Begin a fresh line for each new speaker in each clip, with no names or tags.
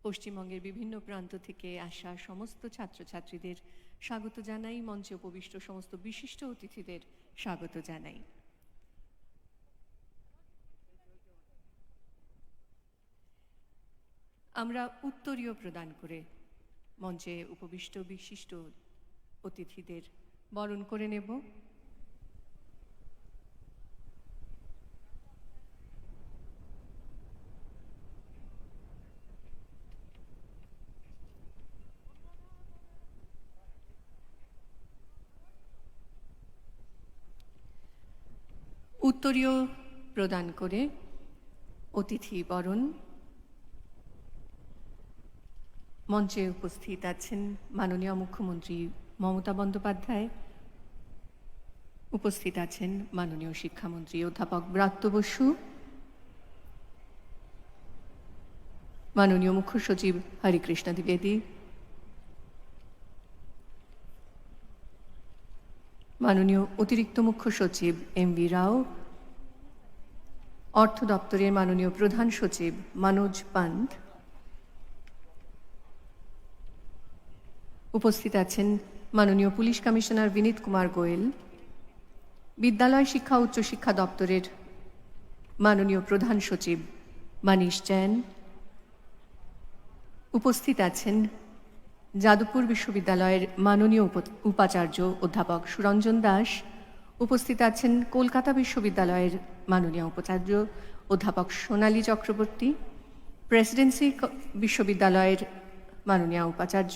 পশ্চিমবঙ্গের বিভিন্ন প্রান্ত থেকে আসা সমস্ত ছাত্রছাত্রীদের স্বাগত জানাই, মঞ্চে উপবিষ্ট সমস্ত বিশিষ্ট অতিথিদের স্বাগত জানাই। আমরা উত্তরীয় প্রদান করে মঞ্চে উপবিষ্ট বিশিষ্ট অতিথিদের বরণ করে নেব। উত্তরীয় প্রদান করে অতিথি বরণ। মঞ্চে উপস্থিত আছেন মাননীয় মুখ্যমন্ত্রী মমতা বন্দ্যোপাধ্যায়, উপস্থিত আছেন মাননীয় শিক্ষামন্ত্রী অধ্যাপক ব্রাত্য বসু, মাননীয় মুখ্য সচিব হরিকৃষ্ণ দ্বিবেদী, মাননীয় অতিরিক্ত মুখ্য সচিব এম.ভি. রাও, অর্থ দপ্তরের মাননীয় প্রধান সচিব মনোজ পান্থ, উপস্থিত আছেন মাননীয় পুলিশ কমিশনার বিনীত কুমার গোয়েল, বিদ্যালয় শিক্ষা উচ্চ শিক্ষা দপ্তরের মাননীয় প্রধান সচিব মানীশ জৈন, উপস্থিত আছেন যাদবপুর বিশ্ববিদ্যালয়ের মাননীয় উপাচার্য অধ্যাপক সুরঞ্জন দাস, উপস্থিত আছেন কলকাতা বিশ্ববিদ্যালয়ের মাননীয় উপাচার্য অধ্যাপক সোনালী চক্রবর্তী, প্রেসিডেন্সি বিশ্ববিদ্যালয়ের মাননীয় উপাচার্য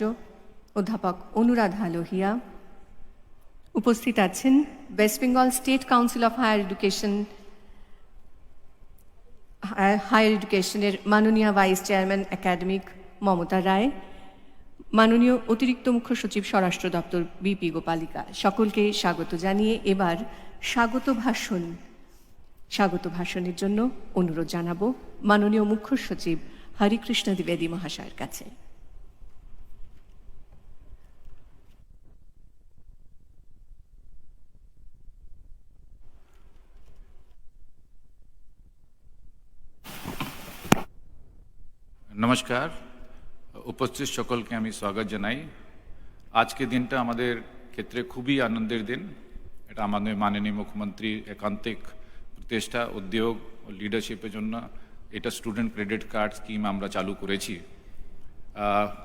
অধ্যাপক অনুরাধা লোহিয়া, উপস্থিত আছেন West Bengal state council of higher এডুকেশনের মাননীয় vice chairman academic Mamata Roy, মাননীয় অতিরিক্ত মুখ্য সচিব স্বরাষ্ট্র দপ্তর বিপি গোপালিকা। সকলকে স্বাগত জানিয়ে এবার স্বাগত ভাষণের জন্য অনুরোধ জানাবো মাননীয় মুখ্য সচিব হরিকৃষ্ণ দ্বিবেদী মহাশয়ের কাছে।
নমস্কার, উপস্থিত সকলকে আমি স্বাগত জানাই। আজকে দিনটা আমাদের ক্ষেত্রে খুবই আনন্দের দিন। এটা আমাদের মাননীয় মুখ্যমন্ত্রী একান্তিক প্রচেষ্টা, উদ্যোগ ও লিডারশিপের জন্য এটা স্টুডেন্ট ক্রেডিট কার্ড স্কিম আমরা চালু করেছি।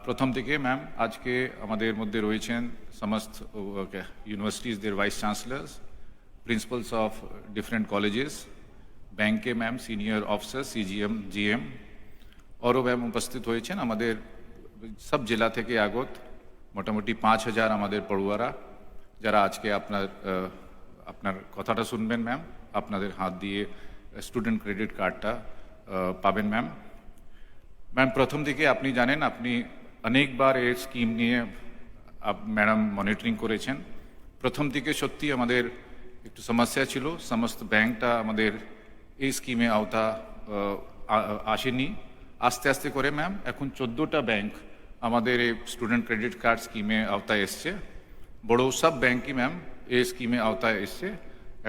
প্রথম থেকে ম্যাম আজকে আমাদের মধ্যে রয়েছেন সমস্ত ইউনিভার্সিটিজদের vice chancellors, principals of different colleges, ব্যাংকে ma'am senior officer CGM GM, আরও ম্যাম উপস্থিত হয়েছেন আমাদের সব জেলা থেকে আগত মোটামুটি 5000 আমাদের পড়ুয়ারা, যারা আজকে আপনার কথাটা শুনবেন ম্যাম, আপনাদের হাত দিয়ে স্টুডেন্ট ক্রেডিট কার্ডটা পাবেন ম্যাম। ম্যাম প্রথম দিকে আপনি জানেন, আপনি অনেকবার এই স্কিম নিয়ে ম্যাডাম মনিটরিং করেছেন। প্রথম দিকে সত্যি আমাদের একটু সমস্যা ছিল, সমস্ত ব্যাংকটা আমাদের এই স্কিমে আওতা আসেনি। আস্তে আস্তে করে ম্যাম এখন 14টা ব্যাংক আমাদের এই স্টুডেন্ট ক্রেডিট কার্ড স্কিমে আওতায় এসছে। বড় সব ব্যাংকই ম্যাম এই স্কিমে আওতায় এসছে।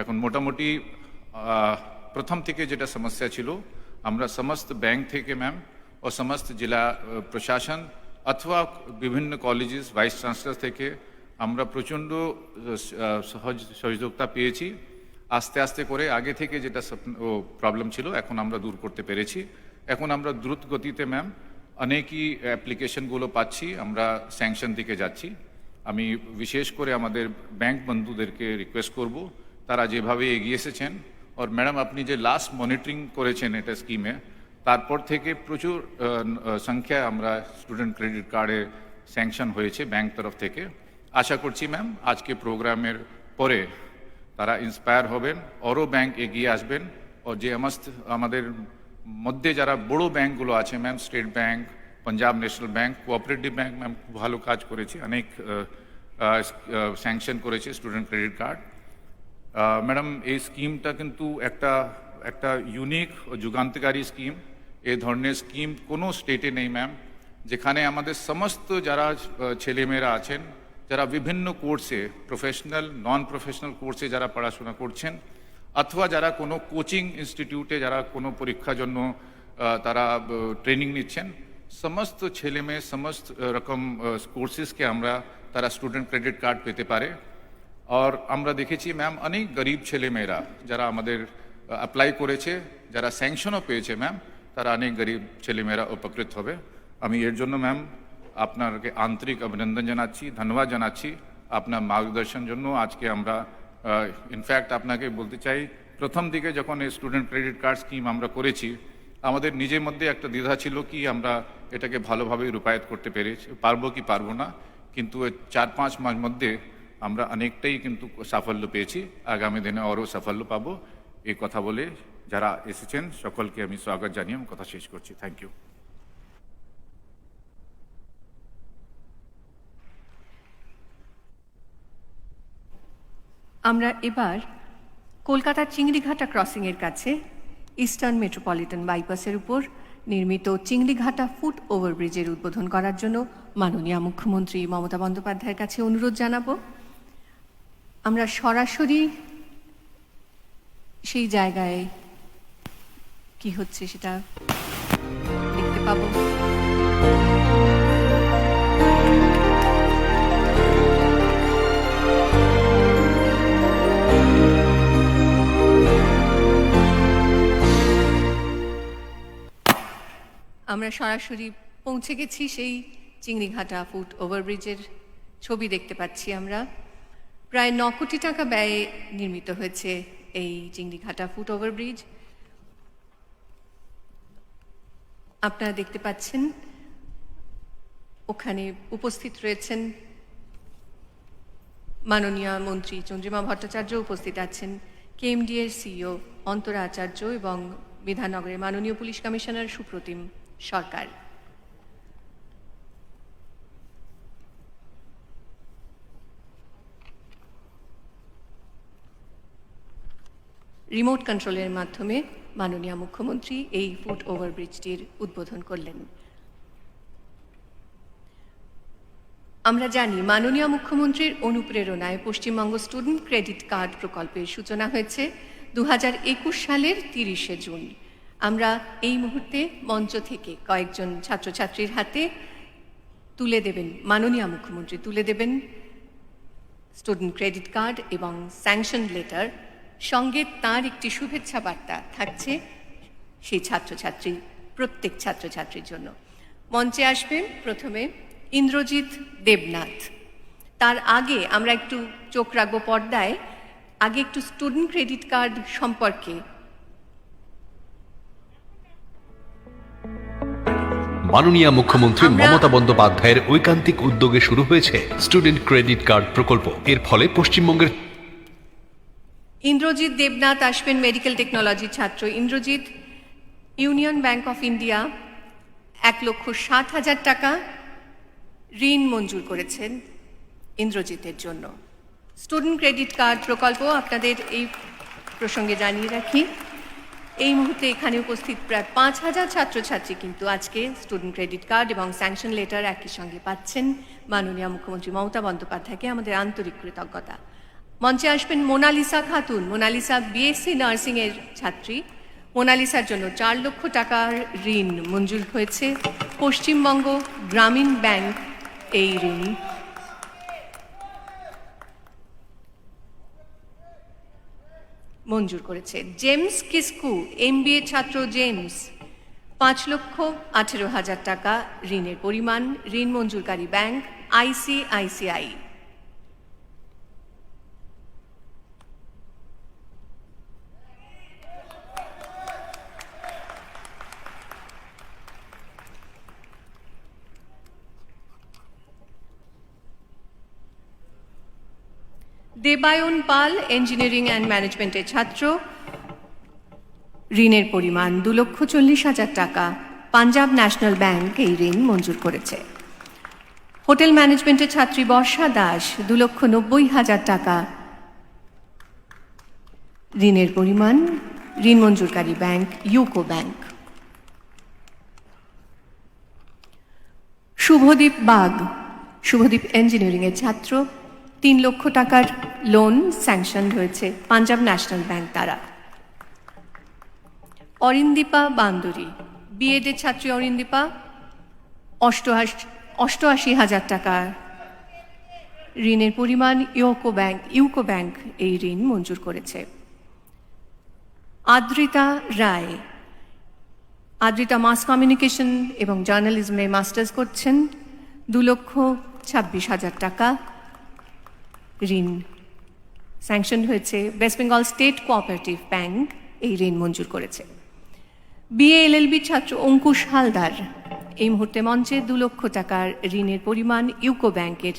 এখন মোটামুটি প্রথম থেকে যেটা সমস্যা ছিল, আমরা সমস্ত ব্যাংক থেকে ম্যাম ও সমস্ত জেলা প্রশাসন অথবা বিভিন্ন কলেজেস ভাইস চ্যান্সেলর থেকে আমরা প্রচণ্ড সহযোগিতা পেয়েছি। আস্তে আস্তে করে আগে থেকে যেটা প্রবলেম ছিল এখন আমরা দূর করতে পেরেছি। এখন আমরা দ্রুত গতিতে ম্যাম অনেকই অ্যাপ্লিকেশনগুলো পাচ্ছি, আমরা স্যাংশন দিকে যাচ্ছি। আমি বিশেষ করে আমাদের ব্যাংক বন্ধুদেরকে রিকোয়েস্ট করব, তারা যেভাবে এগিয়ে এসেছেন, আর ম্যাডাম আপনি যে লাস্ট মনিটরিং করেছেন এটা স্কিমে, তারপর থেকে প্রচুর সংখ্যায় আমরা স্টুডেন্ট ক্রেডিট কার্ডে স্যাংশন হয়েছে ব্যাংক তরফ থেকে। আশা করছি ম্যাম আজকে প্রোগ্রামের পরে তারা ইন্সপায়ার হবেন, আরও ব্যাংক এগিয়ে আসবেন। ও যে আমাদের মধ্যে যারা বড় ব্যাংকগুলো আছে ma'am, state bank, Punjab national bank, cooperative bank ma'am খুব ভালো কাজ করেছে, অনেক স্যাংশন করেছে স্টুডেন্ট ক্রেডিট কার্ড। ম্যাডাম এই স্কিমটা কিন্তু একটা ইউনিক ও যুগান্তকারী স্কিম। এই ধরনের স্কিম কোনো স্টেটে নেই ম্যাম, যেখানে আমাদের সমস্ত যারা ছেলেমেয়েরা আছেন, যারা বিভিন্ন কোর্সে প্রফেশনাল নন প্রফেশনাল কোর্সে যারা পড়াশোনা করছেন, অথবা যারা কোনো কোচিং ইনস্টিটিউটে যারা কোনো পরীক্ষার জন্য তারা ট্রেনিং নিচ্ছেন, সমস্ত ছেলে মেয়ে সমস্ত রকম কোর্সেসকে আমরা তারা স্টুডেন্ট ক্রেডিট কার্ড পেতে পারে। আর আমরা দেখেছি ম্যাম অনেক গরিব ছেলে মেয়েরা যারা আমাদের অ্যাপ্লাই করেছে, যারা স্যাংশনও পেয়েছে ম্যাম, তারা অনেক গরিব ছেলেমেয়েরা উপকৃত হবে। আমি এর জন্য ম্যাম আপনাকে আন্তরিক অভিনন্দন জানাচ্ছি, ধন্যবাদ জানাচ্ছি আপনার মার্গদর্শন জন্য। আজকে আমরা ইনফ্যাক্ট আপনাকে বলতে চাই, প্রথম দিকে যখন এই স্টুডেন্ট ক্রেডিট কার্ড স্কিম আমরা করেছি, আমাদের নিজের মধ্যে একটা দ্বিধা ছিল কি আমরা এটাকে ভালোভাবে রূপায়িত করতে পারবো কি পারবো না, কিন্তু 4-5 মাস মধ্যে আমরা অনেকটাই কিন্তু সাফল্য পেয়েছি। আগামী দিনে আরও সাফল্য পাবো। এই কথা বলে যারা এসেছেন সকলকে আমি স্বাগত জানিয়ে আমি কথা শেষ করছি। Thank you.
আমরা এবার কলকাতার চিংড়িঘাটা ক্রসিংয়ের কাছে ইস্টার্ন মেট্রোপলিটন বাইপাসের উপর নির্মিত চিংড়িঘাটা ফুট ওভারব্রিজের উদ্বোধন করার জন্য মাননীয় মুখ্যমন্ত্রী মমতা বন্দ্যোপাধ্যায়ের কাছে অনুরোধ জানাবো। আমরা সরাসরি সেই জায়গায় কি হচ্ছে সেটা দেখতে পাবো। আমরা সরাসরি পৌঁছে গেছি সেই চিংড়িঘাটা ফুট ওভারব্রিজের ছবি দেখতে পাচ্ছি আমরা। প্রায় 9 কোটি টাকা ব্যয়ে নির্মিত হয়েছে এই চিংড়িঘাটা ফুট ওভারব্রিজ। আপনারা দেখতে পাচ্ছেন ওখানে উপস্থিত রয়েছেন মাননীয় মন্ত্রী চন্দ্রিমা ভট্টাচার্য, উপস্থিত আছেন কেএমডি এর সিইও অন্তরা আচার্য এবং বিধাননগরের মাননীয় পুলিশ কমিশনার সুপ্রতিম সরকার। রিমোট কন্ট্রোলের মাধ্যমে মাননীয় মুখ্যমন্ত্রী এই ফুট ওভারব্রিজটির উদ্বোধন করলেন। আমরা জানি মাননীয় মুখ্যমন্ত্রীর অনুপ্রেরণায় পশ্চিমবঙ্গ স্টুডেন্ট ক্রেডিট কার্ড প্রকল্পের সূচনা হয়েছে 2021 সালের 30শে জুন। আমরা এই মুহূর্তে মঞ্চ থেকে কয়েকজন ছাত্রছাত্রীর হাতে তুলে দেবেন, মাননীয় মুখ্যমন্ত্রী তুলে দেবেন স্টুডেন্ট ক্রেডিট কার্ড এবং স্যাংশন লেটার, সঙ্গে তার একটি শুভেচ্ছা বার্তা থাকছে সেই প্রত্যেক ছাত্রছাত্রীর জন্য। মঞ্চে আসবেন প্রথমে ইন্দ্রজিৎ দেবনাথ। তার আগে আমরা একটু চোখ রাখবো পর্দায়, আগে একটু স্টুডেন্ট ক্রেডিট কার্ড সম্পর্কে।
মাননীয় মুখ্যমন্ত্রী মমতা বন্দ্যোপাধ্যায়ের ঐকান্তিক উদ্যোগে শুরু হয়েছে স্টুডেন্ট ক্রেডিট কার্ড প্রকল্প। এর ফলে পশ্চিমবঙ্গের
ইন্দ্রজিৎ দেবনাথ আসবেন, মেডিকেল টেকনোলজির ছাত্র। Indrajit union bank of India 1,60,000 টাকা ঋণ মঞ্জুর করেছেন ইন্দ্রজিতের জন্য। স্টুডেন্ট ক্রেডিট কার্ড প্রকল্প আপনাদের এই প্রসঙ্গে জানিয়ে রাখি, এই মুহূর্তে এখানে উপস্থিত প্রায় 5,000 ছাত্রছাত্রী কিন্তু আজকে স্টুডেন্ট ক্রেডিট কার্ড এবং স্যাংশন লেটার একই সঙ্গে পাচ্ছেন। মাননীয় মুখ্যমন্ত্রী মমতা বন্দ্যোপাধ্যায়কে আমাদের আন্তরিক কৃতজ্ঞতা। মঞ্চে আসবেন মোনালিসা খাতুন। মোনালিসা বিএসসি নার্সিং এর ছাত্রী। মোনালিসার জন্য 4 লক্ষ টাকার ঋণ মঞ্জুর হয়েছে। পশ্চিমবঙ্গ গ্রামীণ ব্যাংক এই ঋণ মঞ্জুর করেছে। জেমস কিসকু এমবিএ ছাত্র জেমস 5,18,000 টাকা ঋণের পরিমাণ। ঋণ মঞ্জুরকারী bank ICICI। Debayan Pal engineering and ম্যানেজমেন্টের ছাত্র, ঋণের পরিমাণ 2,40,000 টাকা। পাঞ্জাব ন্যাশনাল ব্যাংক এই ঋণ মঞ্জুর করেছে। হোটেল ম্যানেজমেন্টের ছাত্রী বর্ষা দাস 2,90,000 টাকা ঋণের পরিমাণ। ঋণ মঞ্জুরকারী bank UCO bank. Subhadeep Bag, Subhadeep engineering এর ছাত্র, 3 লক্ষ টাকার লোন স্যাংশন হয়েছে পাঞ্জাব ন্যাশনাল ব্যাংক দ্বারা। অরিন্দীপা বান্দুরি বিএড এর ছাত্রী অরিন্দীপা 88,000 টাকা ঋণের পরিমাণ ইউকো ব্যাংক এই ঋণ মঞ্জুর করেছে। আদ্রিতা রায়, আদ্রিতা মাস কমিউনিকেশন এবং জার্নালিজমে মাস্টার্স করছেন, 2,26,000 টাকা ঋণ স্যাংশন হয়েছে। West Bengal state cooperative bank এই ঋণ মঞ্জুর করেছে। বিএ এলএলবি ছাত্র অঙ্কুশ হালদার এই মুহূর্তে মঞ্চে 2 লক্ষ টাকার ঋণের পরিমাণ ইউকো ব্যাংকের।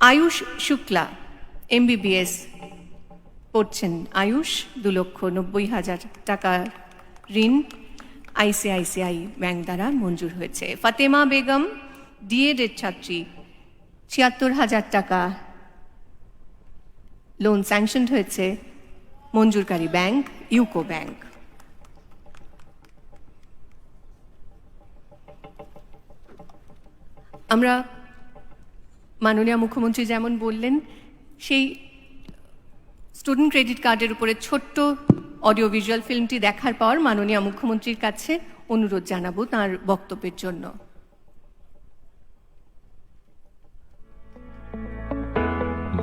আয়ুষ শুক্লা এমবিবিএস পড়ছেন, আয়ুষ 2,90,000 টাকা ঋণ আইসিআইসিআই ব্যাংক দ্বারা মঞ্জুর হয়েছে। ফাতেমা বেগম ডিএড এর ছাত্রী, 76,000 টাকা লোন স্যাংশন হয়েছে মঞ্জুরকারী ব্যাংক ইউকো ব্যাংক। আমরা মাননীয় মুখ্যমন্ত্রী যেমন বললেন, সেই স্টুডেন্ট ক্রেডিট কার্ডের উপরে ছোট্ট অডিও ভিজুয়াল ফিল্মটি দেখার পর মাননীয় মুখ্যমন্ত্রীর কাছে অনুরোধ জানাবো তার বক্তব্যের জন্য।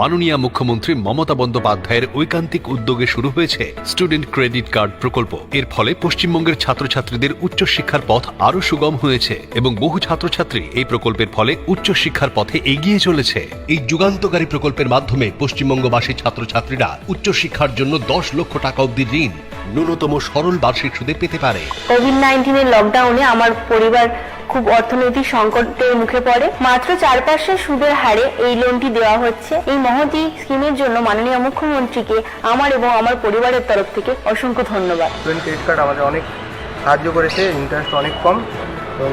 মাননীয় মুখ্যমন্ত্রী মমতা বন্দ্যোপাধ্যায়ের ঐকান্তিক উদ্যোগে শুরু হয়েছে স্টুডেন্ট ক্রেডিট কার্ড প্রকল্প। এর ফলে পশ্চিমবঙ্গের ছাত্রছাত্রীদের উচ্চশিক্ষার পথ আরো সুগম হয়েছে এবং বহু ছাত্রছাত্রী এই প্রকল্পের ফলে উচ্চশিক্ষার পথে এগিয়ে চলেছে। এই যুগান্তকারী প্রকল্পের মাধ্যমে পশ্চিমবঙ্গবাসী ছাত্রছাত্রীরা উচ্চশিক্ষার জন্য 10 লক্ষ টাকা অবধি ঋণ ন্যূনতম সরল বার্ষিক সুদে পেতে পারে।
কোভিড-19 লকডাউনে আমার পরিবার খুব অর্থনৈতিক সংকটের মুখে পড়ে। মাত্র 4% সুদের হারে এই লোনটি দেওয়া হচ্ছে। এই মহতী স্কিমের জন্য মাননীয় মুখ্যমন্ত্রীকে আমার এবং আমার পরিবারের তরফ থেকে অসংখ্য ধন্যবাদ।
স্টুডেন্ট ক্রেডিট কার্ড আমাদের অনেক সাহায্য করেছে, ইন্টারেস্ট অনেক কম, এবং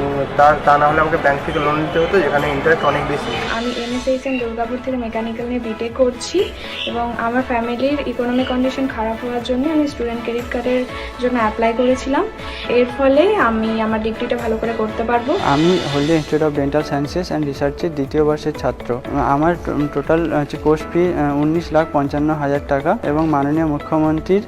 তা না হলে আমাকে ব্যাংক থেকে লোন নিতে হতো, যেখানে ইন্টারেস্ট অনেক বেশি।
আমি এনএসএইচএম দুর্গাপুর থেকে মেকানিক্যাল নিয়ে বিটেক করছি এবং আমার ফ্যামিলির ইকোনমিক কন্ডিশন খারাপ হওয়ার জন্য আমি স্টুডেন্ট ক্রেডিট কার্ডের জন্য অ্যাপ্লাই করেছিলাম। এর ফলে আমি আমার ডিগ্রিটা ভালো করে করতে পারবো।
আমি Haldia institute of dental sciences and রিসার্চের 2য় বর্ষের ছাত্র। আমার টোটাল কোর্স ফি 19,55,000 টাকা এবং মাননীয় মুখ্যমন্ত্রীর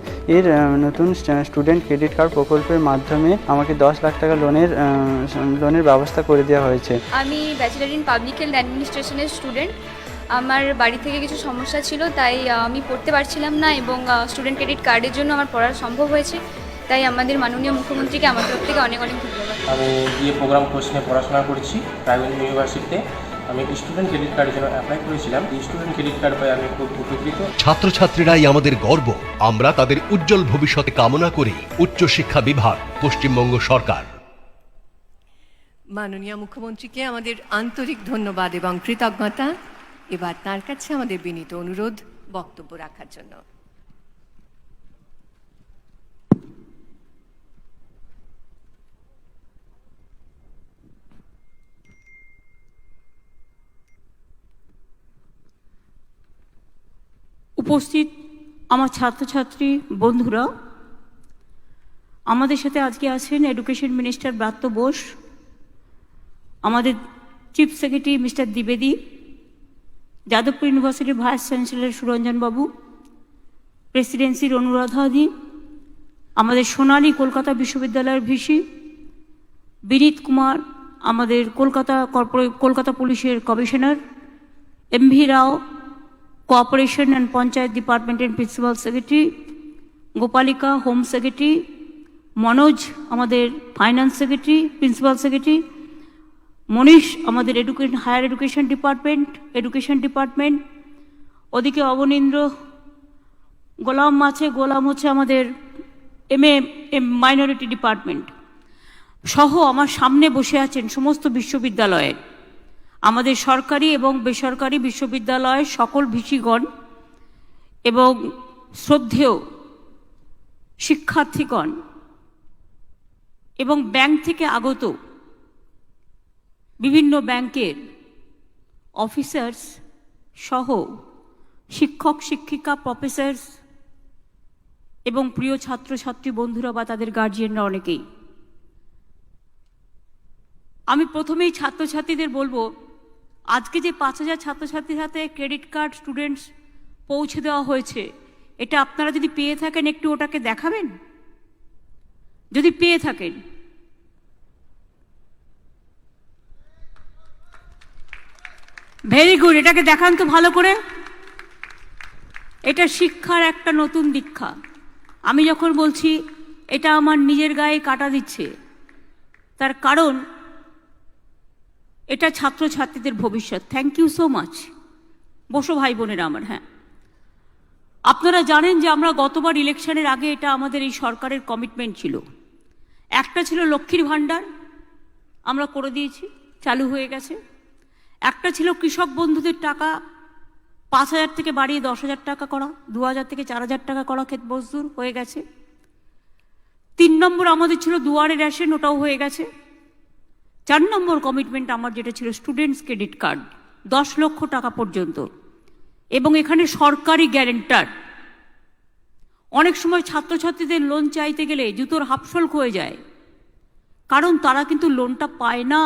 নতুন স্টুডেন্ট ক্রেডিট কার্ড প্রকল্পের মাধ্যমে আমাকে 10 লাখ টাকা লোনের ব্যবস্থা করে দেওয়া হয়েছে।
আমি ব্যাচেলার ইন পাবলিক হেলথ অ্যাডমিনিস্ট্রেশনের স্টুডেন্ট। আমার বাড়ি থেকে কিছু সমস্যা ছিল, তাই আমি পড়তে পারছিলাম না এবং স্টুডেন্ট ক্রেডিট কার্ডের জন্য আমার পড়া সম্ভব হয়েছে। তাই আমাদের মাননীয় মুখ্যমন্ত্রীকে আমার তরফ থেকে অনেক অনেক ধন্যবাদ।
আমি বিএ প্রোগ্রাম কোর্স নিয়ে পড়াশোনা করছি প্রাইভেট ইউনিভার্সিটিতে। আমি স্টুডেন্ট ক্রেডিট কার্ডের জন্য অ্যাপ্লাই করেছিলাম। এই স্টুডেন্ট ক্রেডিট কার্ড পাই আমি খুব উপকৃত।
ছাত্রছাত্রীরাই আমাদের গর্ব। আমরা তাদের উজ্জ্বল ভবিষ্যতে কামনা করি। উচ্চশিক্ষা বিভাগ, পশ্চিমবঙ্গ সরকার।
মাননীয় মুখ্যমন্ত্রীকে আমাদের আন্তরিক ধন্যবাদ এবং কৃতজ্ঞতা। এবার তার কাছে আমাদের বিনীত অনুরোধ বক্তব্য রাখার জন্য।
উপস্থিত আমার ছাত্রছাত্রী বন্ধুরা, আমাদের সাথে আজকে আছেন এডুকেশন মিনিস্টার ব্রাত্য বোস, আমাদের চিফ সেক্রেটারি মিস্টার দ্বিবেদী, যাদবপুর ইউনিভার্সিটির ভাইস চ্যান্সেলর সুরঞ্জন বাবু, প্রেসিডেন্সির অনুরাধাদি, আমাদের সোনালী কলকাতা বিশ্ববিদ্যালয়ের ভিসি বিনীত কুমার, আমাদের কলকাতা পুলিশের commissioner MV Rao, cooperation and panchayat ডিপার্টমেন্টের principal secretary, গোপালিকা home secretary, Manoj আমাদের ফাইন্যান্স সেক্রেটারি প্রিন্সিপাল সেক্রেটারি, মনীষ আমাদের হায়ার এডুকেশন ডিপার্টমেন্ট, ওদিকে অবনীন্দ্র, গোলাম হচ্ছে আমাদের MA মাইনরিটি ডিপার্টমেন্ট সহ আমার সামনে বসে আছেন সমস্ত বিশ্ববিদ্যালয়ের, আমাদের সরকারি এবং বেসরকারি বিশ্ববিদ্যালয়ের সকল ভিসিগণ এবং শ্রদ্ধেয় শিক্ষার্থীগণ এবং ব্যাংক থেকে আগত বিভিন্ন ব্যাংকের অফিসার্স সহ শিক্ষক শিক্ষিকা প্রফেসর্স এবং প্রিয় ছাত্রছাত্রী বন্ধুরা বা তাদের গার্জিয়ানরা অনেকেই। আমি প্রথমেই ছাত্রছাত্রীদের বলবো, আজকে যে 5,000 ছাত্রছাত্রীর হাতে ক্রেডিট কার্ড স্টুডেন্টস পৌঁছে দেওয়া হয়েছে, এটা আপনারা যদি পেয়ে থাকেন একটু ওটাকে দেখাবেন। যদি পেয়ে থাকেন ভেরি গুড, এটাকে দেখান তো ভালো করে। এটা শিক্ষার একটা নতুন দীক্ষা। আমি যখন বলছি এটা আমার নিজের গায়ে কাটা দিচ্ছে, তার কারণ এটা ছাত্রছাত্রীদের ভবিষ্যৎ। Thank you so much. বসো ভাই বোনেরা আমার। হ্যাঁ, আপনারা জানেন যে আমরা গতবার ইলেকশনের আগে এটা আমাদের এই সরকারের কমিটমেন্ট ছিল। একটা ছিল লক্ষ্মীর ভাণ্ডার, আমরা করে দিয়েছি, চালু হয়ে গেছে। একটা ছিল কৃষক বন্ধুদের টাকা 5,000 থেকে বাড়িয়ে 10,000 টাকা করা, 2,000 থেকে 4,000 টাকা করা, ক্ষেত মজদুর হয়ে গেছে। 3 নম্বর আমাদের ছিল দুয়ারে রেশন, ওটাও হয়ে গেছে। 4 নম্বর কমিটমেন্ট আমার যেটা ছিল স্টুডেন্টস ক্রেডিট কার্ড 10 লক্ষ টাকা পর্যন্ত, এবং এখানে সরকারি গ্যারেন্টার। অনেক সময় ছাত্রছাত্রীদের লোন চাইতে গেলে জুতোর হাফশোল হয়ে যায়, কারণ তারা কিন্তু লোনটা পায় না।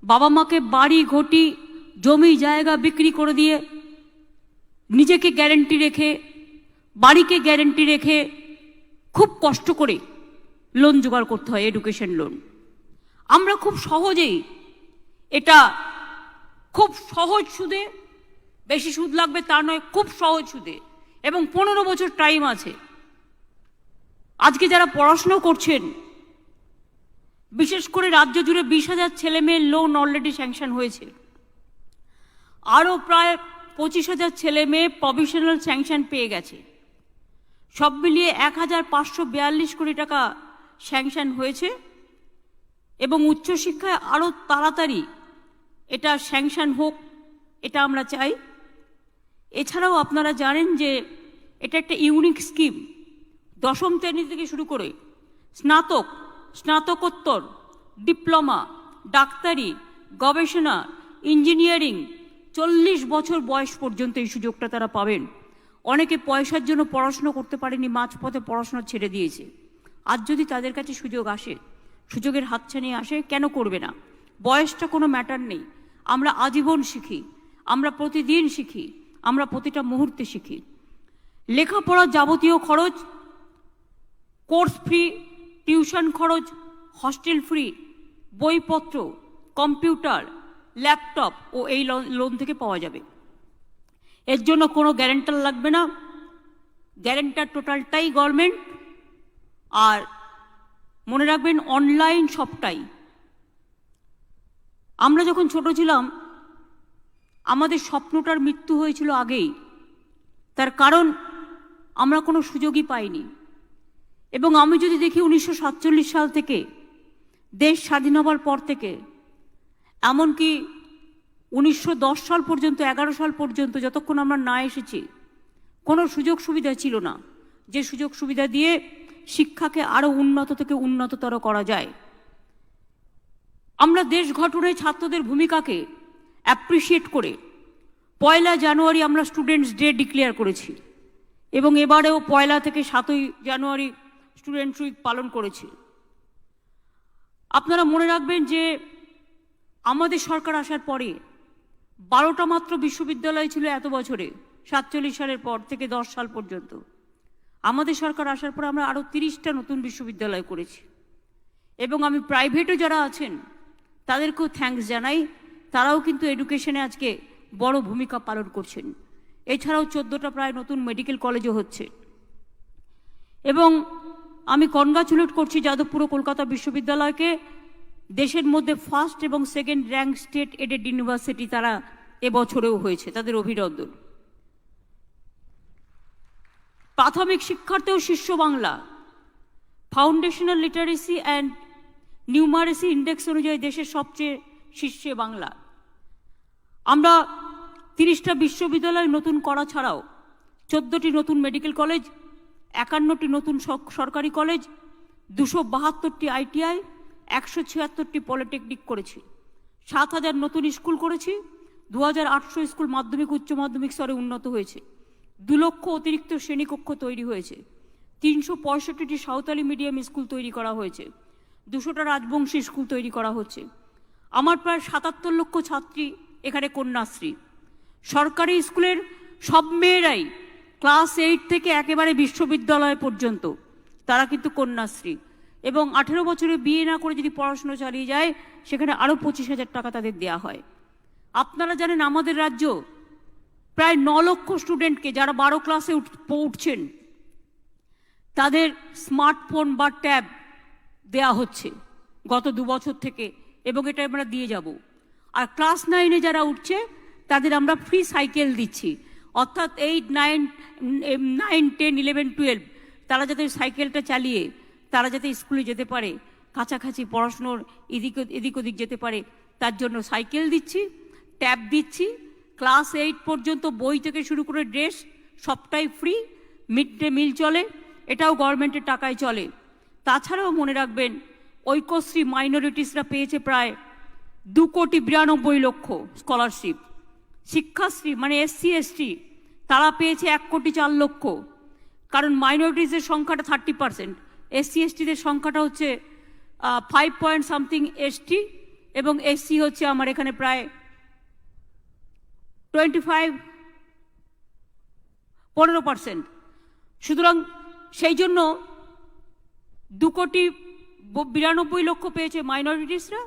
বাবা মাকে বাড়ি ঘটি জমি জায়গা বিক্রি করে দিয়ে নিজেকে গ্যারেন্টি রেখে, বাড়িকে গ্যারেন্টি রেখে খুব কষ্ট করে লোন জোগাড় করতে হয়, এডুকেশন লোন। আমরা খুব সহজেই এটা খুব সহজ সুদে, বেশি সুদ লাগবে তা নয়, খুব সহজ সুদে, এবং 15 বছর টাইম আছে। আজকে যারা পড়াশুনো করছেন, বিশেষ করে রাজ্য জুড়ে 20,000 ছেলে মেয়ের লোন অলরেডি স্যাংশন হয়েছে। আরও প্রায় 25,000 ছেলে মেয়ে প্রভিশনাল স্যাংশন পেয়ে গেছে। সব মিলিয়ে 1,542 কোটি টাকা স্যাংশন হয়েছে, এবং উচ্চশিক্ষায় আরও তাড়াতাড়ি এটা স্যাংশন হোক, এটা আমরা চাই। এছাড়াও আপনারা জানেন যে এটা একটা ইউনিক স্কিম। 10ম শ্রেণী থেকে শুরু করে স্নাতক, স্নাতকোত্তর, ডিপ্লোমা, ডাক্তারি, গবেষণা, ইঞ্জিনিয়ারিং 40 বছর বয়স পর্যন্ত এই সুযোগটা তারা পাবেন। অনেকে পয়সার জন্য পড়াশোনা করতে পারেনি, মাঝপথে পড়াশোনা ছেড়ে দিয়েছে। আজ যদি তাদের কাছে সুযোগ আসে, সুযোগের হাতছানি আসে, কেন করবে না? বয়সটা কোনো ম্যাটার নেই। আমরা আজীবন শিখি, আমরা প্রতিদিন শিখি, আমরা প্রতিটা মুহূর্তে শিখি। লেখাপড়ার যাবতীয় খরচ, কোর্স ফ্রি, টিউশন খরচ, হস্টেল ফ্রি, বইপত্র, কম্পিউটার, ল্যাপটপ ও এই লোন থেকে পাওয়া যাবে। এর জন্য কোনো গ্যারেন্টার লাগবে না, গ্যারেন্টার টোটালটাই গভর্নমেন্ট। আর মনে রাখবেন, অনলাইন সবটাই। আমরা যখন ছোট ছিলাম, আমাদের স্বপ্নটার মৃত্যু হয়েছিল আগেই, তার কারণ আমরা কোনো সুযোগই পাইনি। এবং আমি যদি দেখি 1947 সাল থেকে, দেশ স্বাধীন হবার পর থেকে, এমনকি 1910 সাল পর্যন্ত, 11 সাল পর্যন্ত, যতক্ষণ আমরা না এসেছি, কোনো সুযোগ সুবিধা ছিল না যে সুযোগ সুবিধা দিয়ে শিক্ষাকে আরও উন্নত থেকে উন্নততর করা যায়। আমরা দেশ গঠনে ছাত্রদের ভূমিকাকে অ্যাপ্রিসিয়েট করে 1 জানুয়ারি আমরা স্টুডেন্টস ডে ডিক্লেয়ার করেছি, এবং এবারেও 1 থেকে 7 জানুয়ারি স্টুডেন্টস উইক পালন করেছি। আপনারা মনে রাখবেন যে আমাদের সরকার আসার পরে 12টা মাত্র বিশ্ববিদ্যালয় ছিল এত বছরে, 47 সালের পর থেকে 10 সাল পর্যন্ত। আমাদের সরকার আসার পরে আমরা আরও 30টা নতুন বিশ্ববিদ্যালয় করেছি, এবং আমি প্রাইভেটও যারা আছেন তাদেরকেও থ্যাঙ্কস জানাই। তারাও কিন্তু এডুকেশনে আজকে বড় ভূমিকা পালন করছেন। এছাড়াও 14টা প্রায় নতুন মেডিকেল কলেজও হচ্ছে। এবং আমি কনগ্রাচুলেট করছি যাদবপুর কলকাতা বিশ্ববিদ্যালয়কে, দেশের মধ্যে ফার্স্ট এবং second rank state aided university তারা এবছরেও হয়েছে, তাদের অভিনন্দন। প্রাথমিক শিক্ষার্থেও শীর্ষ Bangla, foundational literacy and numeracy index অনুযায়ী দেশের সবচেয়ে শীর্ষে বাংলা। আমরা 30টা বিশ্ববিদ্যালয় নতুন করা ছাড়াও 14টি নতুন মেডিকেল কলেজ, 51টি নতুন সরকারি কলেজ, 272টি ITI, 176টি পলিটেকনিক করেছি, 7,000 নতুন স্কুল করেছি, 2,800 স্কুল মাধ্যমিক উচ্চ মাধ্যমিক স্তরে উন্নত হয়েছে, 2 লক্ষ অতিরিক্ত শ্রেণীকক্ষ তৈরি হয়েছে, 365টি সাঁওতালি মিডিয়াম স্কুল তৈরি করা হয়েছে, 200টা রাজবংশী স্কুল তৈরি করা হচ্ছে। আমার প্রায় 77 লক্ষ ছাত্রী এখানে কন্যাশ্রী। সরকারি স্কুলের সব মেয়েরাই ক্লাস 8 থেকে একেবারে বিশ্ববিদ্যালয় পর্যন্ত তারা কিন্তু কন্যাশ্রী, এবং 18 বছরে বিয়ে না করে যদি পড়াশুনো চালিয়ে যায় সেখানে আরও 25,000 টাকা তাদের দেওয়া হয়। আপনারা জানেন আমাদের রাজ্য প্রায় 9 লক্ষ স্টুডেন্টকে, যারা 12 ক্লাসে উঠছেন, তাদের স্মার্টফোন বা ট্যাব দেয়া হচ্ছে গত 2 বছর থেকে, এবং এটা আমরা দিয়ে যাব। আর ক্লাস 9-এ যারা উঠছে তাদের আমরা ফ্রি সাইকেল দিচ্ছি, অর্থাৎ 8, 9, 10, 11, 12 তারা যাতে সাইকেলটা চালিয়ে তারা যাতে স্কুলে যেতে পারে, কাছাকাছি পড়াশুনোর এদিক ওদিক যেতে পারে, তার জন্য সাইকেল দিচ্ছি, ট্যাব দিচ্ছি। ক্লাস 8 পর্যন্ত বই থেকে শুরু করে ড্রেস সবটাই ফ্রি। মিড ডে মিল চলে, এটাও গভর্নমেন্টের টাকায় চলে। তাছাড়াও মনে রাখবেন, ঐক্যশ্রী মাইনরিটিসরা পেয়েছে প্রায় 2,92,00,000 স্কলারশিপ। শিক্ষাশ্রী মানে SC ST তারা পেয়েছে 1,04,00,000, কারণ মাইনরিটিসের সংখ্যাটা 30%, SC STদের সংখ্যাটা হচ্ছে 5 পয়েন্ট সামথিং ST, এবং SC হচ্ছে আমার এখানে প্রায় 15%। সুতরাং সেই জন্য 2,92,00,000 পেয়েছে মাইনরিটিসরা।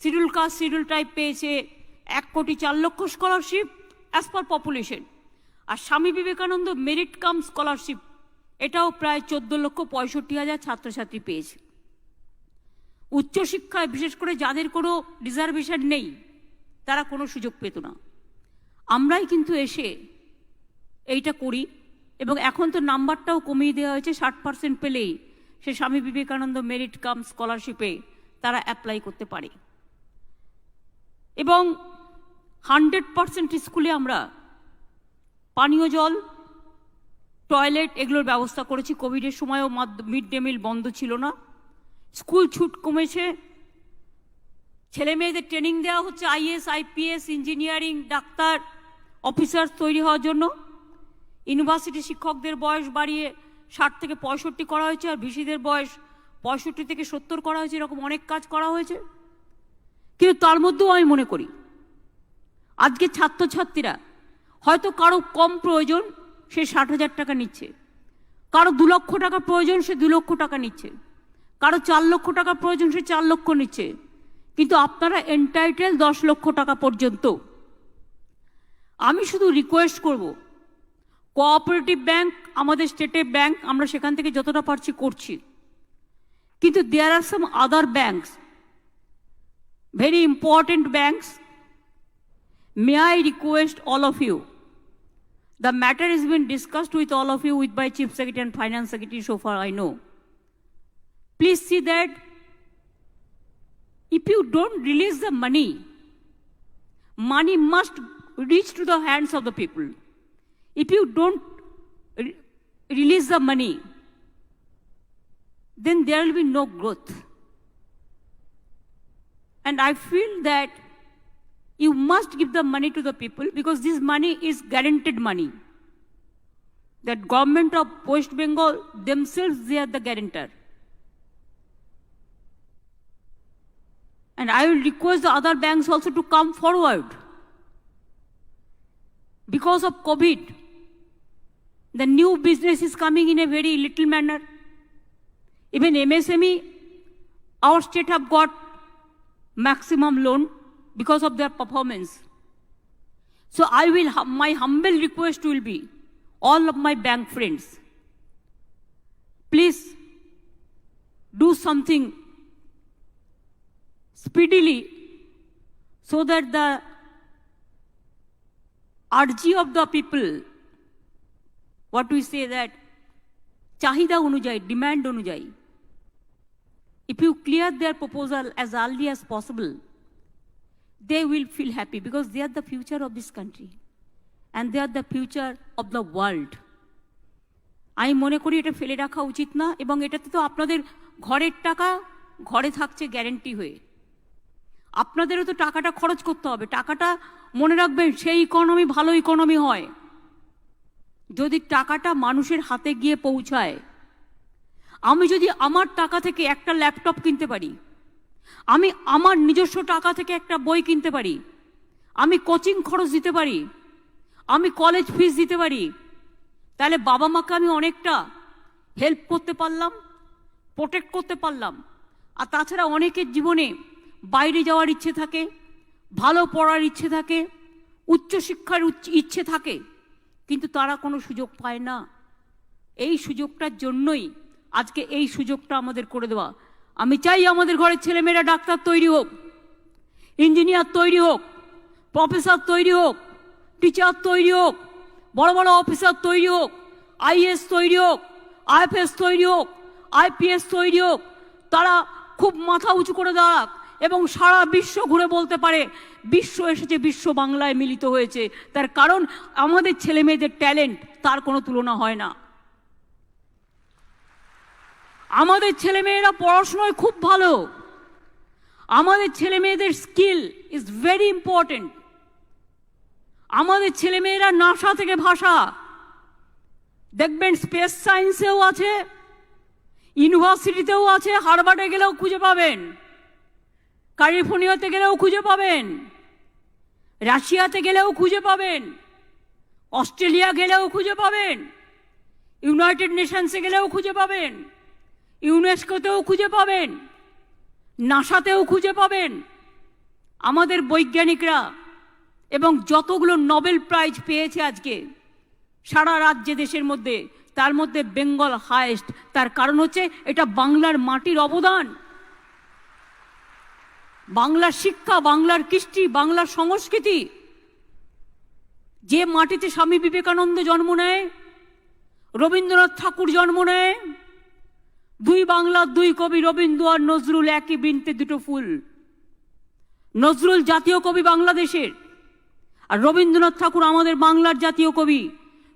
শিডিউল কাস্ট শিডিউল টাইপ পেয়েছে 1,04,00,000 স্কলারশিপ অ্যাজ পার পপুলেশন। আর Swami Vivekananda merit cum scholarship এটাও প্রায় 14,65,000 ছাত্রছাত্রী পেয়েছে। উচ্চশিক্ষায় বিশেষ করে যাদের কোনো রিজার্ভেশন নেই তারা কোনো সুযোগ পেত না। আমরাই কিন্তু এসে এইটা করি, এবং এখন তো নাম্বারটাও কমিয়ে দেওয়া হয়েছে, 60% পেলেই সে স্বামী বিবেকানন্দ মেরিট কাম স্কলারশিপে তারা অ্যাপ্লাই করতে পারে। এবং 100% স্কুলে আমরা পানীয় জল, টয়লেট এগুলোর ব্যবস্থা করেছি। কোভিডের সময়ও মিড ডে মিল বন্ধ ছিল না। স্কুল ছুট কমেছে, ছেলে মেয়েদের ট্রেনিং দেওয়া হচ্ছে IAS IPS engineering doctor officer তৈরি হওয়ার জন্য। ইউনিভার্সিটি শিক্ষকদের বয়স বাড়িয়ে 60 থেকে 65 করা হয়েছে, আর ভিসিদের বয়স 65 থেকে 70 করা হয়েছে। এরকম অনেক কাজ করা হয়েছে। কিন্তু তার মধ্যেও আমি মনে করি আজকে ছাত্রছাত্রীরা হয়তো কারো কম প্রয়োজন সে 60,000 টাকা নিচ্ছে, কারো 2 লক্ষ টাকা প্রয়োজন সে 2 লক্ষ টাকা নিচ্ছে, কারো 4 লক্ষ টাকা প্রয়োজন সে 4 লক্ষ নিচ্ছে, কিন্তু আপনারা এন্টাইটেল 10 লক্ষ টাকা পর্যন্ত। আমি শুধু রিকোয়েস্ট করব, কোঅপারেটিভ ব্যাংক আমাদের স্টেটের ব্যাংক, আমরা সেখান থেকে যতটা পারছি করছি, কিন্তু দেয়ার আর সাম আদার banks, very important banks. May I request all of you, the matter has been discussed with all of you, with my Chief Secretary and Finance Secretary so far I know. Please see that if you don't release the money, money must reach to the hands of the people. If you don't release the money, then there will be no growth. And I feel that you must give the money to the people, because this money is guaranteed money. That government of West Bengal themselves, they are the guarantor. And I will request the other banks also to come forward. Because of COVID, the new business is coming in a very little manner. Even MSME, our state have got maximum loan because of their performance. So my humble request will be, all of my bank friends, please do something speedily so that the urge of the people, what we say that chahida অনুযায়ী, demand অনুযায়ী, if you clear their proposal as early as possible, they will feel happy, because they are the future of this country and they are the future of the world. আমি মনে করি এটা ফেলে রাখা উচিত না, এবং এটাতে তো আপনাদের ঘরের টাকা ঘরে থাকছে গ্যারান্টি হয়ে। আপনাদেরও তো টাকাটা খরচ করতে হবে। টাকাটা মনে রাখবেন, সেই ইকোনমি ভালো ইকোনমি হয় যদি টাকাটা মানুষের হাতে গিয়ে পৌঁছায়। আমি যদি আমার টাকা থেকে একটা ল্যাপটপ কিনতে পারি, আমি আমার নিজস্ব টাকা থেকে একটা বই কিনতে পারি, আমি কোচিং খরচ দিতে পারি, আমি কলেজ ফিস দিতে পারি, তাহলে বাবা মাকে আমি অনেকটা হেল্প করতে পারলাম, প্রোটেক্ট করতে পারলাম। আর তাছাড়া অনেকের জীবনে বাইরে যাওয়ার ইচ্ছে থাকে, ভালো পড়ার ইচ্ছে থাকে, উচ্চশিক্ষার ইচ্ছে থাকে, কিন্তু তারা কোনো সুযোগ পায় না। এই সুযোগটার জন্যই আজকে এই সুযোগটা আমাদের করে দেওয়া। আমি চাই আমাদের ঘরের ছেলেমেয়েরা ডাক্তার তৈরি হোক, ইঞ্জিনিয়ার তৈরি হোক, প্রফেসর তৈরি হোক, টিচার তৈরি হোক, বড় বড় অফিসার তৈরি হোক, আইএস তৈরি হোক, আইএফএস তৈরি হোক, আইপিএস তৈরি হোক। তারা খুব মাথা উঁচু করে দাঁড়াক এবং সারা বিশ্ব ঘুরে বলতে পারে বিশ্ব এসেছে, বিশ্ব বাংলায় মিলিত হয়েছে। তার কারণ আমাদের ছেলে মেয়েদের ট্যালেন্ট তার কোনো তুলনা হয় না। আমাদের ছেলে মেয়েরা পড়াশোনায় খুব ভালো, আমাদের ছেলে মেয়েদের স্কিল ইজ ভেরি ইম্পর্টেন্ট। আমাদের ছেলে মেয়েরা নাসা থেকে ভাষা দেখবেন, স্পেস সায়েন্সেও আছে, ইউনিভার্সিটিতেও আছে, হার্ভার্ডে গেলেও খুঁজে পাবেন, ক্যালিফোর্নিয়াতে গেলেও খুঁজে পাবেন, রাশিয়াতে গেলেও খুঁজে পাবেন, অস্ট্রেলিয়া গেলেও খুঁজে পাবেন, ইউনাইটেড নেশনসে গেলেও খুঁজে পাবেন, ইউনেস্কোতেও খুঁজে পাবেন, নাসাতেও খুঁজে পাবেন। আমাদের বৈজ্ঞানিকরা এবং যতগুলো নোবেল প্রাইজ পেয়েছে আজকে সারা রাজ্যে দেশের মধ্যে, তার মধ্যে বেঙ্গল হাইয়েস্ট। তার কারণ হচ্ছে এটা বাংলার মাটির অবদান, বাংলার শিক্ষা, বাংলার কৃষ্টি, বাংলার সংস্কৃতি। যে মাটিতে স্বামী বিবেকানন্দ জন্ম নেয়, রবীন্দ্রনাথ ঠাকুর জন্ম নেয়, দুই বাংলার দুই কবি রবীন্দ্র আর নজরুল একই বৃন্তে দুটো ফুল। নজরুল জাতীয় কবি বাংলাদেশের, আর রবীন্দ্রনাথ ঠাকুর আমাদের বাংলার জাতীয় কবি।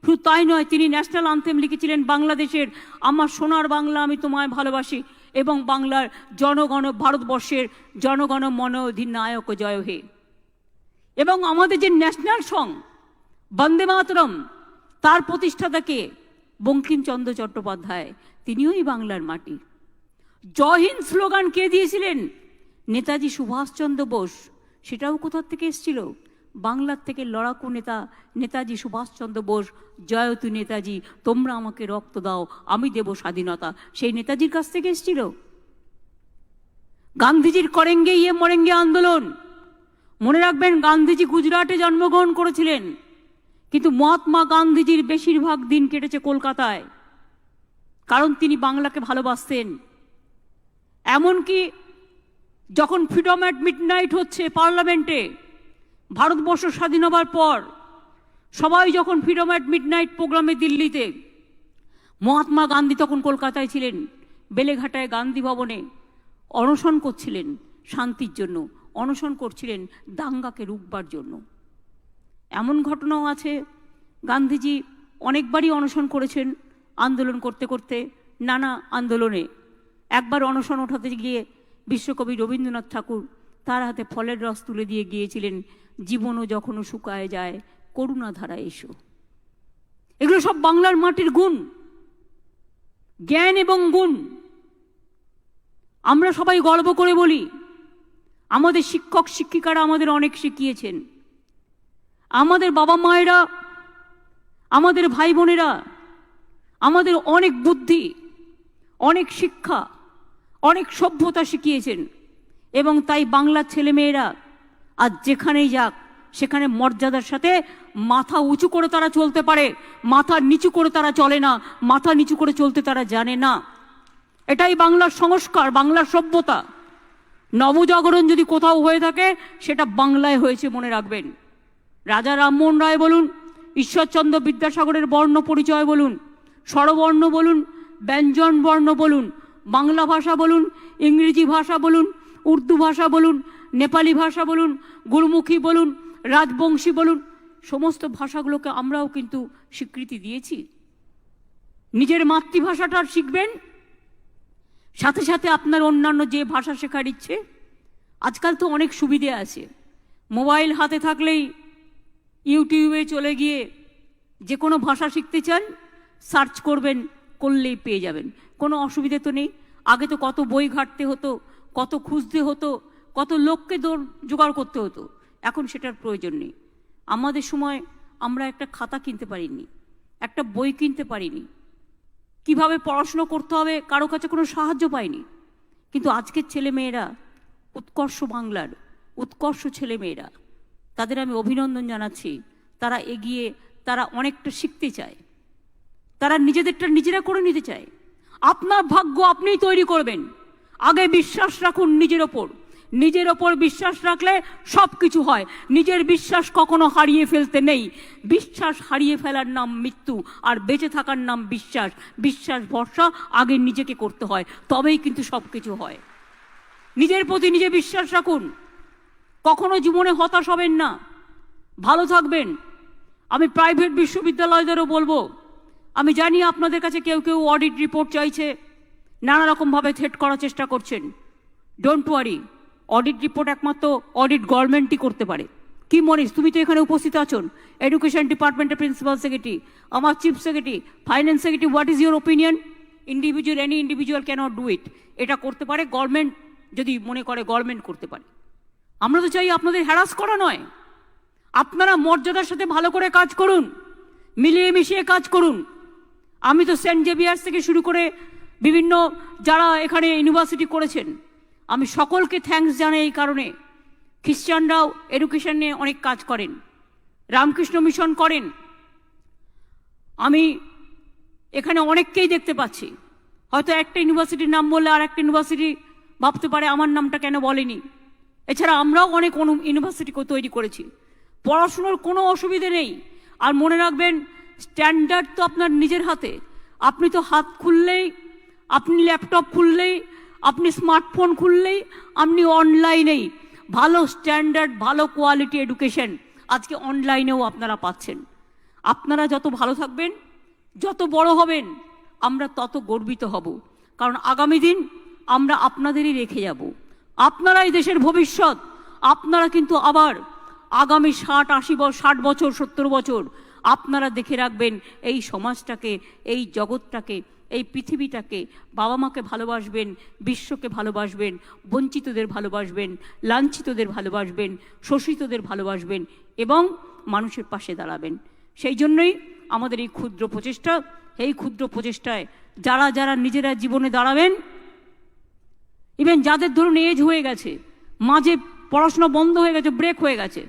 শুধু তাই নয়, তিনি ন্যাশনাল আনথেম লিখেছিলেন বাংলাদেশের, আমার সোনার বাংলা আমি তোমায় ভালোবাসি, এবং বাংলার জনগণ, ভারতবর্ষের জনগণ মন অধিনায়ক জয় হে। এবং আমাদের যে ন্যাশনাল সং বন্দে মাতরম, তার প্রতিষ্ঠাতাকে বঙ্কিমচন্দ্র চট্টোপাধ্যায়, তিনিওই বাংলার মাটি। জয় হিন্দ স্লোগান কে দিয়েছিলেন? নেতাজি সুভাষচন্দ্র বোস। সেটাও কোথা থেকে এসেছিল? বাংলার থেকে লড়াকু নেতা নেতাজি সুভাষচন্দ্র বোস। জয়তু নেতাজি, তোমরা আমাকে রক্ত দাও, আমি দেব স্বাধীনতা, সেই নেতাজির কাছ থেকে এসেছিল। গান্ধীজির করেঙ্গে ইয়ে মরেঙ্গে আন্দোলন, মনে রাখবেন গান্ধীজি গুজরাটে জন্মগ্রহণ করেছিলেন, কিন্তু মহাত্মা গান্ধীজির বেশিরভাগ দিন কেটেছে কলকাতায়, কারণ তিনি বাংলাকে ভালোবাসতেন। এমনকি যখন ফ্রিডম অ্যাট মিডনাইট হচ্ছে পার্লামেন্টে, ভারতবর্ষ স্বাধীন হবার পর সবাই যখন ফ্রিডম অ্যাট মিডনাইট প্রোগ্রামে দিল্লিতে, মহাত্মা গান্ধী তখন কলকাতায় ছিলেন, বেলেঘাটায় গান্ধী ভবনে অনশন করছিলেন, শান্তির জন্য অনশন করছিলেন, দাঙ্গাকে রুখবার জন্য। এমন ঘটনাও আছে, গান্ধীজি অনেকবারই অনশন করেছেন, আন্দোলন করতে করতে, নানা আন্দোলনে। একবার অনশন ওঠাতে গিয়ে বিশ্বকবি রবীন্দ্রনাথ ঠাকুর তার হাতে ফলের রস তুলে দিয়ে গিয়েছিলেন, জীবনও যখনও শুকায় যায় করুণা ধারা এসো। এগুলো সব বাংলার মাটির গুণ, জ্ঞান এবং গুণ। আমরা সবাই গর্ব করে বলি, আমাদের শিক্ষক শিক্ষিকারা আমাদের অনেক শিখিয়েছেন, আমাদের বাবা মায়েরা, আমাদের ভাই বোনেরা আমাদের অনেক বুদ্ধি, অনেক শিক্ষা, অনেক সভ্যতা শিখিয়েছেন। এবং তাই বাংলার ছেলেমেয়েরা আজ যেখানেই যাক সেখানে মর্যাদার সাথে মাথা উঁচু করে তারা চলতে পারে, মাথা নিচু করে তারা চলে না, মাথা নিচু করে চলতে তারা জানে না। এটাই বাংলার সংস্কার, বাংলার সভ্যতা। নবজাগরণ যদি কোথাও হয়ে থাকে সেটা বাংলায় হয়েছে, মনে রাখবেন। রাজা রামমোহন রায় বলুন, ঈশ্বরচন্দ্র বিদ্যাসাগরের বর্ণ পরিচয় বলুন, স্বরবর্ণ বলুন, ব্যঞ্জন বর্ণ বলুন, বাংলা ভাষা বলুন, ইংরেজি ভাষা বলুন, উর্দু ভাষা বলুন, নেপালি ভাষা বলুন, গুরুমুখী বলুন, রাজবংশী বলুন, সমস্ত ভাষাগুলোকে আমরাও কিন্তু স্বীকৃতি দিয়েছি। নিজের মাতৃভাষাটা শিখবেন, সাথে সাথে আপনার অন্যান্য যে ভাষা শেখার ইচ্ছে। আজকাল তো অনেক সুবিধে আছে, মোবাইল হাতে থাকলেই ইউটিউবে চলে গিয়ে যে কোনো ভাষা শিখতে চান সার্চ করবেন, করলেই পেয়ে যাবেন, কোনো অসুবিধে তো নেই। আগে তো কত বই ঘাঁটতে হতো, কত খুঁজতে হতো, কত লোককে জোগাড় করতে হতো, এখন সেটার প্রয়োজন নেই। আমাদের সময় আমরা একটা খাতা কিনতে পারিনি, একটা বই কিনতে পারিনি, কিভাবে পড়াশোনা করতে হবে কারো কাছে কোনো সাহায্য পাইনি। কিন্তু আজকের ছেলে মেয়েরা উৎকর্ষ বাংলার উৎকর্ষ ছেলেমেয়েরা, তাদের আমি অভিনন্দন জানাচ্ছি। তারা এগিয়ে, তারা অনেকটা শিখতে চায়, তারা নিজেদেরটা নিজেরা করে নিতে চায়। আপনার ভাগ্য আপনিই তৈরি করবেন। আগে বিশ্বাস রাখুন নিজের ওপর। নিজের ওপর বিশ্বাস রাখলে সব কিছু হয়। নিজের বিশ্বাস কখনো হারিয়ে ফেলতে নেই। বিশ্বাস হারিয়ে ফেলার নাম মৃত্যু, আর বেঁচে থাকার নাম বিশ্বাস। বিশ্বাস ভরসা আগে নিজেকে করতে হয়, তবেই কিন্তু সব কিছু হয়। নিজের প্রতি নিজে বিশ্বাস রাখুন, কখনো জীবনে হতাশ হবেন না, ভালো থাকবেন। আমি প্রাইভেট বিশ্ববিদ্যালয়দেরও বলবো, আমি জানি আপনাদের কাছে কেউ কেউ অডিট রিপোর্ট চাইছে, নানা রকমভাবে থ্রেট করার চেষ্টা করছেন। ডোন্ট ওয়ারি, অডিট রিপোর্ট একমাত্র অডিট গভর্নমেন্টই করতে পারে। কি মনীষ, তুমি তো এখানে উপস্থিত আছেন, এডুকেশন ডিপার্টমেন্টের প্রিন্সিপাল সেক্রেটারি, আমার chief secretary, finance secretary, what is your opinion? Individual, any individual cannot do it. এটা করতে পারে গভর্নমেন্ট, যদি মনে করে গভর্নমেন্ট করতে পারে। আমরা তো চাই আপনাদের হ্যারাস করা নয়, আপনারা মর্যাদার সাথে ভালো করে কাজ করুন, মিলিয়ে মিশিয়ে কাজ করুন। আমি তো সেন্ট জেভিয়ার্স থেকে শুরু করে বিভিন্ন যারা এখানে ইউনিভার্সিটি করেছেন, আমি সকলকে থ্যাঙ্কস জানাই। এই কারণে খ্রিস্টানরাও এডুকেশন নিয়ে অনেক কাজ করেন, রামকৃষ্ণ মিশন করেন। আমি এখানে অনেককেই দেখতে পাচ্ছি, হয়তো একটা ইউনিভার্সিটির নাম বললে আর একটা ইউনিভার্সিটি ভাবতে পারে আমার নামটা কেন বলেনি। এছাড়া আমরাও অনেক ইউনিভার্সিটি তৈরি করেছি। পড়াশুনোর কোনো অসুবিধে নেই। আর মনে রাখবেন, স্ট্যান্ডার্ড তো আপনার নিজের হাতে। আপনি তো হাত খুললেই, আপনি ল্যাপটপ খুললেই, আপনি স্মার্টফোন খুললেই, আপনি অনলাইনেই ভালো স্ট্যান্ডার্ড, ভালো কোয়ালিটি এডুকেশন আজকে অনলাইনেও আপনারা পাচ্ছেন। আপনারা যত ভালো থাকবেন, যত বড় হবেন, আমরা তত গর্বিত হব। কারণ আগামী দিন আমরা আপনাদেরই রেখে যাব। আপনারাই দেশের ভবিষ্যৎ। আপনারা কিন্তু আবার আগামী 60 বছর 70 বছর আপনারা দেখে রাখবেন এই সমাজটাকে, এই জগৎটাকে, এই পৃথিবীটাকে। বাবা মাকে ভালোবাসবেন, বিশ্বকে ভালোবাসবেন, বঞ্চিতদের ভালোবাসবেন, লাঞ্ছিতদের ভালোবাসবেন, শোষিতদের ভালোবাসবেন এবং মানুষের পাশে দাঁড়াবেন। সেই জন্যই আমাদের এই ক্ষুদ্র প্রচেষ্টা। এই ক্ষুদ্র প্রচেষ্টায় যারা যারা নিজেরা জীবনে দাঁড়াবেন, ইভেন যাদের ধরুন এজ হয়ে গেছে, মাঝে পড়াশোনা বন্ধ হয়ে গেছে, ব্রেক হয়ে গেছে,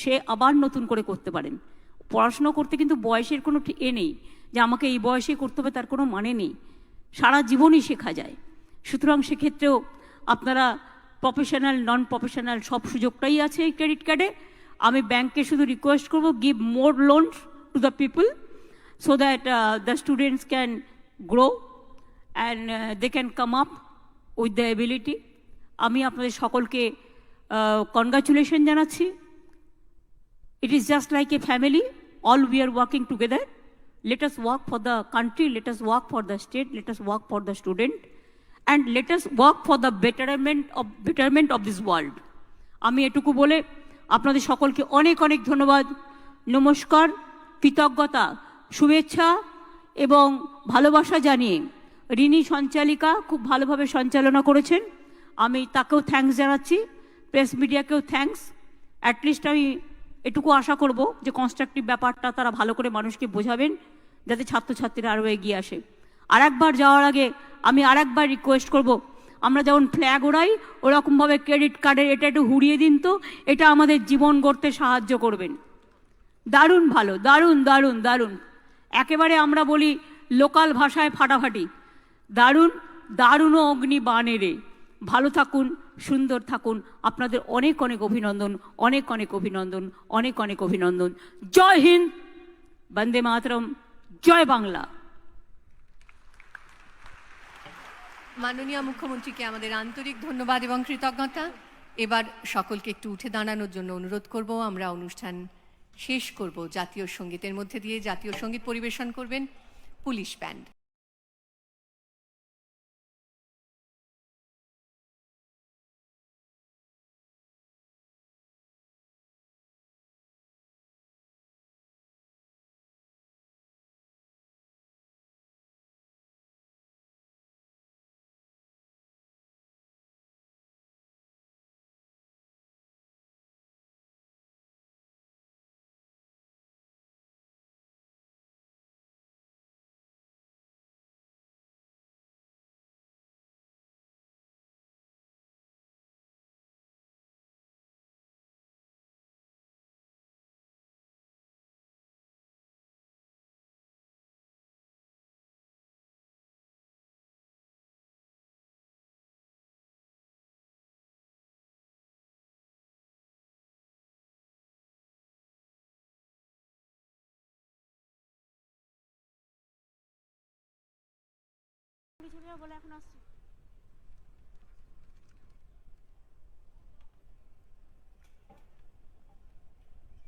সে আবার নতুন করে করতে পারেন। পড়াশোনা করতে কিন্তু বয়সের কোনো নেই যে আমাকে এই বয়সে করতে হবে, তার কোনো মানে নেই। সারা জীবনই শেখা যায়। সুতরাং সেক্ষেত্রেও আপনারা প্রফেশনাল, নন প্রফেশনাল সব সুযোগটাই আছে এই ক্রেডিট কার্ডে। আমি ব্যাংককে শুধু রিকোয়েস্ট করব, give more loans to the people so that the students can grow and they can come up with the ability. আমি আপনাদের সকলকে কনগ্রাচুলেশন জানাচ্ছি। It is just like a family, all we are working together. Let us work for the country, let us work for the state, let us work for the student, and let us work for the betterment of this world. আমি এটুকু বলে আপনাদের সকলকে অনেক অনেক ধন্যবাদ, নমস্কার, কৃতজ্ঞতা, শুভেচ্ছা এবং ভালোবাসা জানিয়ে রিনি সঞ্চালিকা খুব ভালোভাবে সঞ্চালনা করেছেন, আমি তাকেও থ্যাঙ্কস জানাচ্ছি। Press মিডিয়াকেও thanks. অ্যাটলিস্ট আমি এটুকু আশা করব যে কনস্ট্রাকটিভ ব্যাপারটা তারা ভালো করে মানুষকে বোঝাবেন, যাতে ছাত্রছাত্রীরা আরও এগিয়ে আসে। আরেকবার যাওয়ার আগে আমি আরেকবার রিকোয়েস্ট করব, আমরা যেমন ফ্ল্যাগ ওড়াই ওরকমভাবে ক্রেডিট কার্ডের এটা একটু হুড়িয়ে দিন তো, এটা আমাদের জীবন গড়তে সাহায্য করবেন। দারুণ ভালো, দারুণ দারুণ দারুণ, একেবারে আমরা বলি লোকাল ভাষায় ফাটাফাটি, দারুণ দারুণও অগ্নি বানেরে। ভালো থাকুন, সুন্দর থাকুন। আপনাদের অনেক অনেক অভিনন্দন, অনেক অনেক অভিনন্দন, অনেক অনেক অভিনন্দন। জয় হিন্দ, বন্দে মাতরম, জয় বাংলা।
মাননীয় মুখ্যমন্ত্রীকে আমাদের আন্তরিক ধন্যবাদ এবং কৃতজ্ঞতা। এবার সকলকে একটু উঠে দাঁড়ানোর জন্য অনুরোধ করব। আমরা অনুষ্ঠান শেষ করব জাতীয় সঙ্গীতের মধ্যে দিয়ে। জাতীয় সঙ্গীত পরিবেশন করবেন পুলিশ ব্যান্ড।
চলে যাবো বলে এখন আসছি।